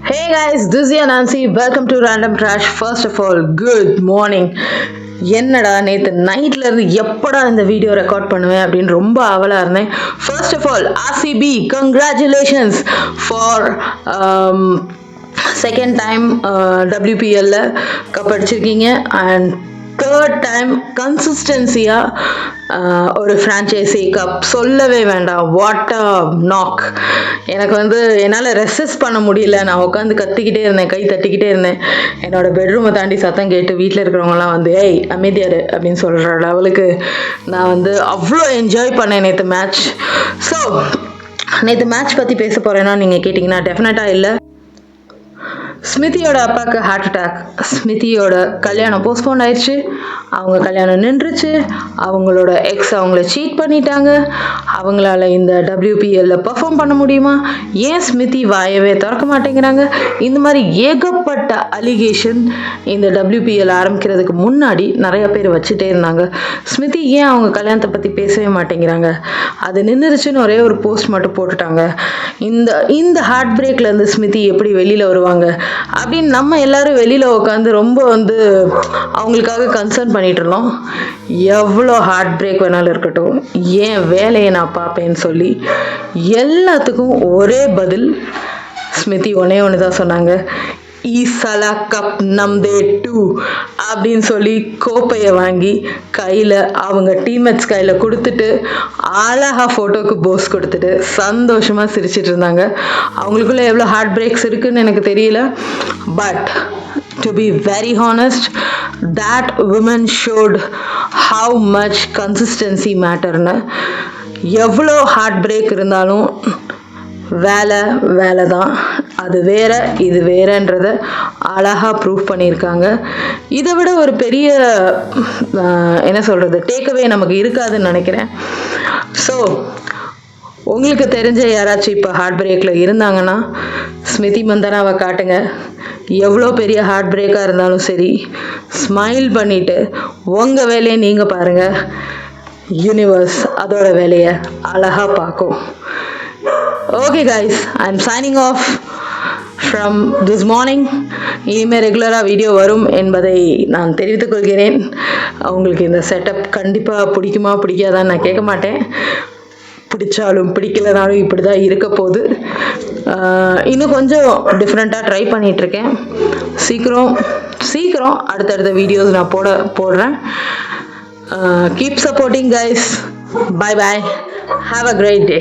Hey guys, this is Nancy. Welcome to Random Trash. First of all, good morning. என்னடா நேற்று நைட்ல இருந்து எப்படா இந்த வீடியோ ரெக்கார்ட் பண்ணுவேன் அப்படின்னு ரொம்ப ஆவலா இருந்தேன். First of all RCB congratulations for second time WPL cup அடிச்சிருக்கீங்க அண்ட் தேர்ட் டைம் கன்சிஸ்டன்சியாக ஒரு ஃப்ரான்ச்சைசி கப் சொல்லவே வேண்டாம். What a knock. எனக்கு என்னால் ரெசிஸ்ட் பண்ண முடியல. நான் உட்காந்து கத்திக்கிட்டே இருந்தேன், கை தட்டிக்கிட்டே இருந்தேன். என்னோட பெட்ரூமை தாண்டி சத்தம் கேட்டு வீட்டில் இருக்கிறவங்கலாம் ஏய் அமைதியாரு அப்படின்னு சொல்கிற லெவலுக்கு நான் அவ்வளோ என்ஜாய் பண்ணேன் நேற்று மேட்ச். ஸோ நேற்று மேட்ச் பற்றி பேச போகிறேன்னா நீங்கள் கேட்டிங்கன்னா டெஃபினட்டாக இல்லை. ஸ்மிதியோட அப்பாவுக்கு ஹார்ட் அட்டாக். ஸ்மிதியோட கல்யாணம் போஸ்ட்போன் ஆயிடுச்சு. அவங்க கல்யாணம் நின்றுச்சு. அவங்களோட எக்ஸ் அவங்கள சீட் பண்ணிட்டாங்க. அவங்களால இந்த WPL பர்ஃபார்ம் பண்ண முடியுமா? ஏன் ஸ்மிதி வாயவே திறக்க மாட்டேங்கிறாங்க? இந்த மாதிரி ஏகப்பட்ட அலிகேஷன் இந்த WPL ஆரம்பிக்கிறதுக்கு முன்னாடி நிறைய பேர் வச்சுட்டே இருந்தாங்க. ஸ்மிதி ஏன் அவங்க கல்யாணத்தை பற்றி பேசவே மாட்டேங்கிறாங்க? அது நின்றுச்சுன்னு ஒரே ஒரு போஸ்ட் மட்டும் போட்டுட்டாங்க. இந்த ஹார்ட் பிரேக்லேருந்து ஸ்மிதி எப்படி வெளியில் வருவாங்க அப்படின்னு நம்ம எல்லாரும் வெளியில் உட்காந்து ரொம்ப அவங்களுக்காக கன்சர்ன் பண்ணிட்டு இருந்தோம். எவ்வளோ ஹார்ட் பிரேக் வேணாலும் இருக்கட்டும், ஏன் வேலையை நான் பார்ப்பேன்னு சொல்லி எல்லாத்துக்கும் ஒரே பதில். ஸ்மிதி ஒன்று தான் சொன்னாங்க, ஈசலா கப் நம்தே டூ அப்படின்னு சொல்லி கோப்பையை வாங்கி கையில் அவங்க டீம்மேட்ஸ் கையில் கொடுத்துட்டு அழகாக ஃபோட்டோவுக்கு போஸ் கொடுத்துட்டு சந்தோஷமாக சிரிச்சிட்டு இருந்தாங்க. அவங்களுக்குள்ள எவ்வளோ ஹார்ட் பிரேக்ஸ் இருக்குன்னு எனக்கு தெரியல. But to be very honest, that woman showed how much consistency matterன்னு. எவ்வளோ ஹார்ட் பிரேக் இருந்தாலும் வேலை தான், அது வேற இது வேறன்றத அழகாக ப்ரூவ் பண்ணியிருக்காங்க. இதை விட ஒரு பெரிய என்ன சொல்கிறது டேக்அவே நமக்கு இருக்காதுன்னு நினைக்கிறேன். ஸோ உங்களுக்கு தெரிஞ்ச யாராச்சும் இப்போ ஹார்ட் பிரேக்கில் இருந்தாங்கன்னா ஸ்மிதி மந்தனாவை காட்டுங்க. எவ்வளோ பெரிய ஹார்ட் பிரேக்காக இருந்தாலும் சரி, ஸ்மைல் பண்ணிவிட்டு உங்கள் வேலையை நீங்கள் பாருங்கள். யூனிவர்ஸ் அதோட வேலையை அழகாக பார்க்கும். Okay guys, I am signing off from this morning. இனிமேல் ரெகுலராக வீடியோ வரும் என்பதை நான் தெரிவித்துக் கொள்கிறேன். அவங்களுக்கு இந்த செட்டப் கண்டிப்பாக பிடிக்குமா பிடிக்காதான்னு நான் கேட்க மாட்டேன். பிடிச்சாலும் பிடிக்கலனாலும் இப்படி தான் இருக்க போகுது. இன்னும் கொஞ்சம் டிஃப்ரெண்ட்டாக ட்ரை பண்ணிகிட்ருக்கேன். சீக்கிரம் அடுத்தடுத்த வீடியோஸ் நான் போடுறேன். Keep supporting guys. Bye bye. Have a great day.